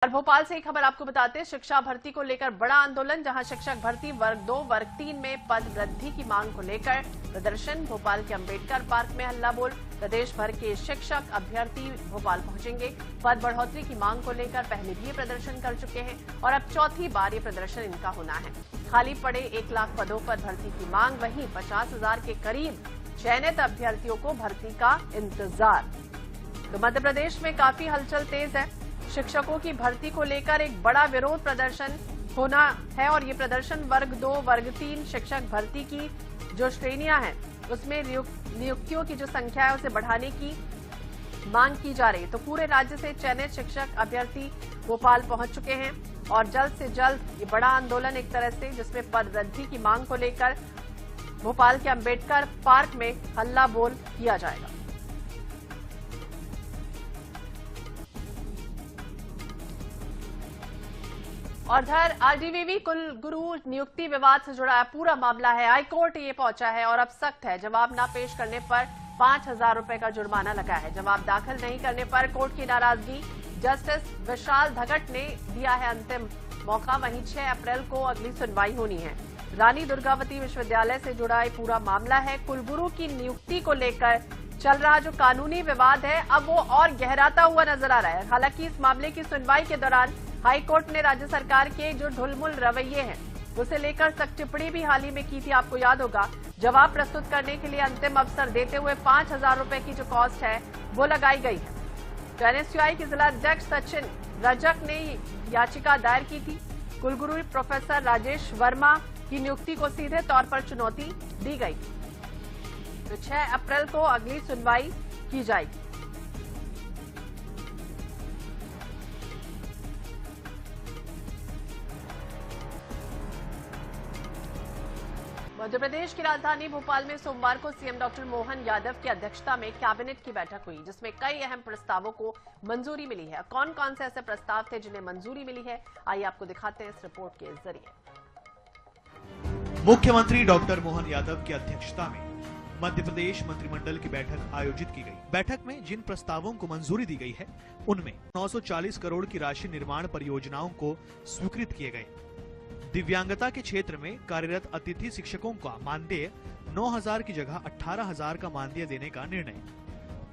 और भोपाल से एक खबर आपको बताते हैं, शिक्षा भर्ती को लेकर बड़ा आंदोलन। जहां शिक्षक भर्ती वर्ग 2, वर्ग 3 में पद वृद्धि की मांग को लेकर प्रदर्शन। भोपाल के अंबेडकर पार्क में हल्ला बोल। प्रदेश भर के शिक्षक अभ्यर्थी भोपाल पहुंचेंगे। पद बढ़ोतरी की मांग को लेकर पहले भी ये प्रदर्शन कर चुके हैं और अब चौथी बार ये प्रदर्शन इनका होना है। खाली पड़े 1 लाख पदों पर भर्ती की मांग, वहीं 50,000 के करीब चयनित अभ्यर्थियों को भर्ती का इंतजार। तो मध्य प्रदेश में काफी हलचल तेज है। शिक्षकों की भर्ती को लेकर एक बड़ा विरोध प्रदर्शन होना है और ये प्रदर्शन वर्ग 2, वर्ग 3 शिक्षक भर्ती की जो श्रेणियां हैं उसमें नियुक्तियों की जो संख्या है उसे बढ़ाने की मांग की जा रही है। तो पूरे राज्य से चयनित शिक्षक अभ्यर्थी भोपाल पहुंच चुके हैं और जल्द से जल्द ये बड़ा आंदोलन एक तरह से जिसमें पद वृद्धि की मांग को लेकर भोपाल के अंबेडकर पार्क में हल्ला बोल किया जाएगा। और इधर आरडीवीवी कुलगुरु नियुक्ति विवाद से जुड़ा पूरा मामला है। हाईकोर्ट ये पहुंचा है और अब सख्त है। जवाब न पेश करने पर 5,000 रुपए का जुर्माना लगा है। जवाब दाखिल नहीं करने पर कोर्ट की नाराजगी। जस्टिस विशाल धगट ने दिया है अंतिम मौका। वहीं 6 अप्रैल को अगली सुनवाई होनी है। रानी दुर्गावती विश्वविद्यालय से जुड़ा ये पूरा मामला है। कुलगुरु की नियुक्ति को लेकर चल रहा जो कानूनी विवाद है अब वो और गहराता हुआ नजर आ रहा है। हालांकि इस मामले की सुनवाई के दौरान हाईकोर्ट ने राज्य सरकार के जो ढुलमुल रवैये हैं उसे लेकर सख्त टिप्पणी भी हाल ही में की थी, आपको याद होगा। जवाब प्रस्तुत करने के लिए अंतिम अवसर देते हुए 5,000 रुपए की जो कॉस्ट है वो लगाई गई है। तो एनएसयूआई के जिला अध्यक्ष सचिन रजक ने याचिका दायर की थी। कुलगुरु प्रोफेसर राजेश वर्मा की नियुक्ति को सीधे तौर पर चुनौती दी गई। तो 6 अप्रैल को अगली सुनवाई की जाएगी। मध्य प्रदेश की राजधानी भोपाल में सोमवार को सीएम डॉक्टर मोहन यादव की अध्यक्षता में कैबिनेट की बैठक हुई, जिसमें कई अहम प्रस्तावों को मंजूरी मिली है। कौन कौन से ऐसे प्रस्ताव थे जिन्हें मंजूरी मिली है, आइए आपको दिखाते हैं इस रिपोर्ट के जरिए। मुख्यमंत्री डॉक्टर मोहन यादव की अध्यक्षता में मध्य प्रदेश मंत्रिमंडल की बैठक आयोजित की गई। बैठक में जिन प्रस्तावों को मंजूरी दी गई है उनमें 940 करोड़ की राशि निर्माण परियोजनाओं को स्वीकृत किए गए। दिव्यांगता के क्षेत्र में कार्यरत अतिथि शिक्षकों का मानदेय 9,000 की जगह 18,000 का मानदेय देने का निर्णय।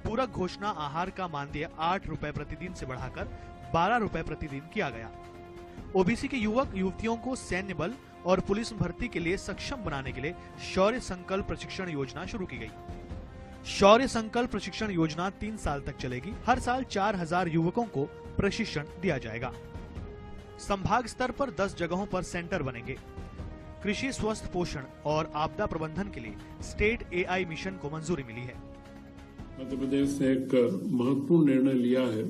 पूरक घोषणा आहार का मानदेय 8 रुपए प्रतिदिन से बढ़ाकर 12 रुपए प्रतिदिन किया गया। ओबीसी के युवक युवतियों को सैन्य बल और पुलिस भर्ती के लिए सक्षम बनाने के लिए शौर्य संकल्प प्रशिक्षण योजना शुरू की गई। शौर्य संकल्प प्रशिक्षण योजना 3 साल तक चलेगी। हर साल 4,000 युवकों को प्रशिक्षण दिया जाएगा। संभाग स्तर पर 10 जगहों पर सेंटर बनेंगे। कृषि स्वस्थ पोषण और आपदा प्रबंधन के लिए स्टेट एआई मिशन को मंजूरी मिली है। मध्य प्रदेश ने एक महत्वपूर्ण निर्णय लिया है।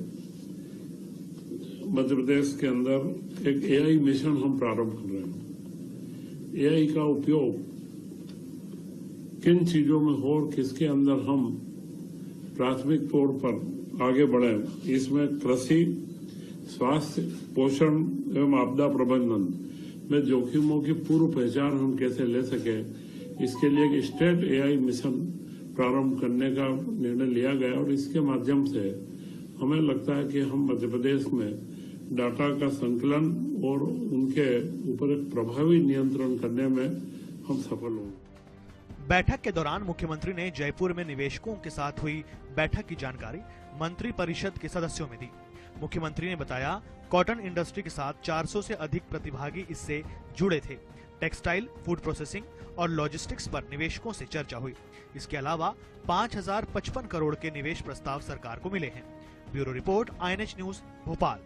मध्य प्रदेश के अंदर एक एआई मिशन हम प्रारंभ कर रहे हैं। एआई का उपयोग किन चीजों में हो और किसके अंदर हम प्राथमिक तौर पर आगे बढ़े, इसमें कृषि, स्वास्थ्य, पोषण एवं आपदा प्रबंधन में जोखिमों की पूर्व पहचान हम कैसे ले सके, इसके लिए एक स्टेट एआई मिशन प्रारंभ करने का निर्णय लिया गया और इसके माध्यम से हमें लगता है कि हम मध्य प्रदेश में डाटा का संकलन और उनके ऊपर एक प्रभावी नियंत्रण करने में हम सफल होंगे। बैठक के दौरान मुख्यमंत्री ने जयपुर में निवेशकों के साथ हुई बैठक की जानकारी मंत्री परिषद के सदस्यों में दी। मुख्यमंत्री ने बताया, कॉटन इंडस्ट्री के साथ 400 से अधिक प्रतिभागी इससे जुड़े थे। टेक्सटाइल, फूड प्रोसेसिंग और लॉजिस्टिक्स पर निवेशकों से चर्चा हुई। इसके अलावा 5,055 करोड़ के निवेश प्रस्ताव सरकार को मिले हैं। Bureau report, INH news, Bhopal.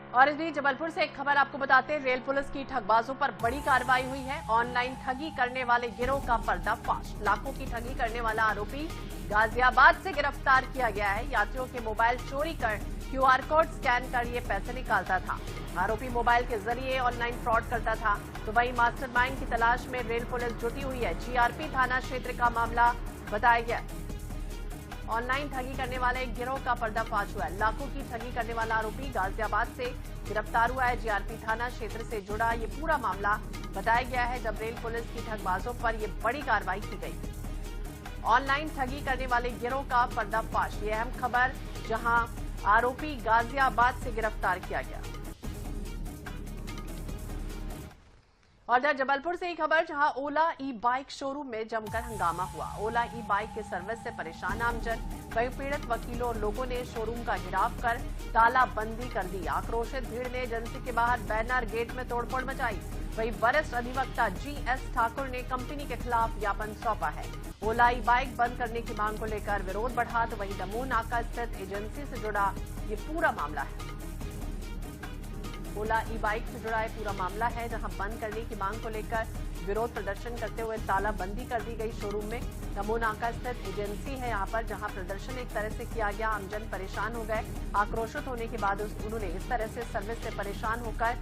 और इस बीच जबलपुर से एक खबर आपको बताते हैं, रेल पुलिस की ठगबाजों पर बड़ी कार्रवाई हुई है। ऑनलाइन ठगी करने वाले गिरोह का पर्दाफाश। लाखों की ठगी करने वाला आरोपी गाजियाबाद से गिरफ्तार किया गया है। यात्रियों के मोबाइल चोरी कर QR कोड स्कैन कर ये पैसे निकालता था। आरोपी मोबाइल के जरिए ऑनलाइन फ्रॉड करता था। तो वहीं मास्टरमाइंड की तलाश में रेल पुलिस जुटी हुई है। GRP थाना क्षेत्र का मामला बताया गया। ऑनलाइन ठगी करने वाले एक गिरोह का पर्दाफाश हुआ है। लाखों की ठगी करने वाला आरोपी गाजियाबाद से गिरफ्तार हुआ है। GRP थाना क्षेत्र से जुड़ा ये पूरा मामला बताया गया है, जब रेल पुलिस की ठगबाजों पर ये बड़ी कार्रवाई की गई। ऑनलाइन ठगी करने वाले गिरोह का पर्दाफाश, ये अहम खबर, जहां आरोपी गाजियाबाद से गिरफ्तार किया गया। और इधर जबलपुर से ही खबर, जहां ओला ई बाइक शोरूम में जमकर हंगामा हुआ। ओला ई बाइक के सर्विस से परेशान आमजन, वहीं पीड़ित वकीलों और लोगों ने शोरूम का घेराव कर तालाबंदी कर दी। आक्रोशित भीड़ ने एजेंसी के बाहर बैनर गेट में तोड़फोड़ मचाई। वहीं वरिष्ठ अधिवक्ता GS ठाकुर ने कंपनी के खिलाफ ज्ञापन सौंपा है। ओला ई बाइक बंद करने की मांग को लेकर विरोध बढ़ा, तो वहीं दमोह नाका स्थित एजेंसी से जुड़ा ये पूरा मामला है। ओला ई बाइक से जुड़ा पूरा मामला है, जहां बंद करने की मांग को लेकर विरोध प्रदर्शन करते हुए तालाबंदी कर दी गई शोरूम में। दमोह नाका स्थित एजेंसी है यहां पर, जहां प्रदर्शन एक तरह से किया गया। आमजन परेशान हो गए। आक्रोशित होने के बाद उन्होंने इस तरह से सर्विस से परेशान होकर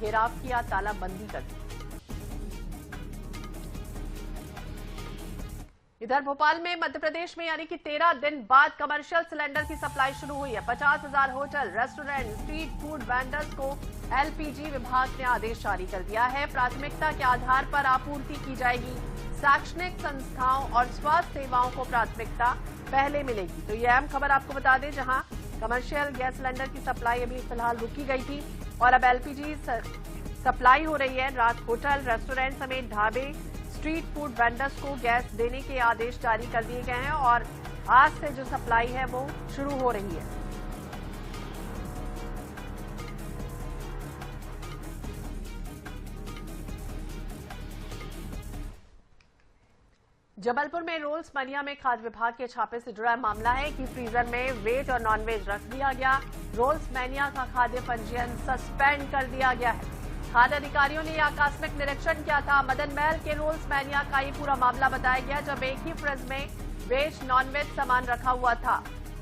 घेराव किया, तालाबंदी कर दी। इधर भोपाल में मध्य प्रदेश में यानी कि 13 दिन बाद कमर्शियल सिलेंडर की सप्लाई शुरू हुई है। 50,000 hotel, restaurant, street food vendors को LPG विभाग ने आदेश जारी कर दिया है। प्राथमिकता के आधार पर आपूर्ति की जाएगी। शैक्षणिक संस्थाओं और स्वास्थ्य सेवाओं को प्राथमिकता पहले मिलेगी। तो ये अहम खबर आपको बता दें, जहां कमर्शियल गैस सिलेंडर की सप्लाई अभी फिलहाल रुकी गई थी और अब LPG सप्लाई हो रही है। रात होटल, रेस्टोरेंट समेत ढाबे, स्ट्रीट फूड वेंडर्स को गैस देने के आदेश जारी कर दिए गए हैं और आज से जो सप्लाई है वो शुरू हो रही है। जबलपुर में रोल्स मनिया में खाद्य विभाग के छापे से जुड़ा मामला है कि फ्रीजर में वेज और नॉनवेज रख दिया गया। रोल्स मैनिया का खाद्य पंजीयन सस्पेंड कर दिया गया है। खाद्य अधिकारियों ने आकस्मिक निरीक्षण किया था। मदन महल के रोल्स मैनिया का ये पूरा मामला बताया गया, जब एक ही फ्रिज में वेज नॉनवेज सामान रखा हुआ था।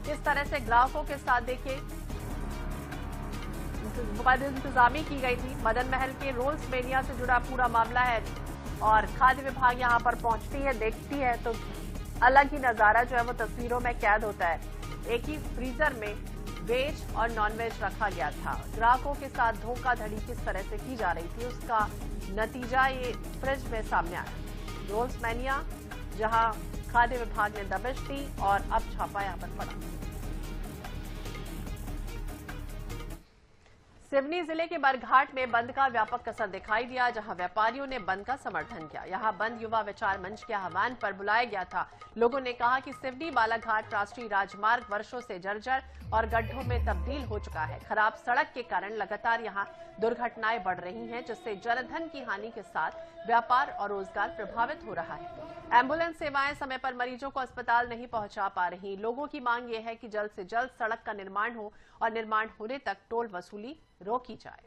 किस तरह से ग्राहकों के साथ देखिए इंतजामी की गई थी। मदन महल के रोल्स मैनिया से जुड़ा पूरा मामला है और खाद्य विभाग यहां पर पहुंचती है, देखती है तो अलग ही नजारा जो है वो तस्वीरों में कैद होता है। एक ही फ्रीजर में वेज और नॉनवेज रखा गया था। ग्राहकों के साथ धोखाधड़ी किस तरह से की जा रही थी, उसका नतीजा ये फ्रिज में सामने आया। रोल्स मैनिया जहां खाद्य विभाग ने दबिश दी और अब छापा यहां पर पड़ा। सिवनी जिले के बरघाट में बंद का व्यापक असर दिखाई दिया, जहां व्यापारियों ने बंद का समर्थन किया। यहां बंद युवा विचार मंच के आह्वान पर बुलाया गया था। लोगों ने कहा कि सिवनी बालाघाट राष्ट्रीय राजमार्ग वर्षों से जर्जर और गड्ढों में तब्दील हो चुका है। खराब सड़क के कारण लगातार यहां दुर्घटनाएं बढ़ रही हैं, जिससे जनधन की हानि के साथ व्यापार और रोजगार प्रभावित हो रहा है। एम्बुलेंस सेवाएं समय पर मरीजों को अस्पताल नहीं पहुंचा पा रही। लोगों की मांग यह है कि जल्द से जल्द सड़क का निर्माण हो और निर्माण होने तक टोल वसूली रोकी जाए।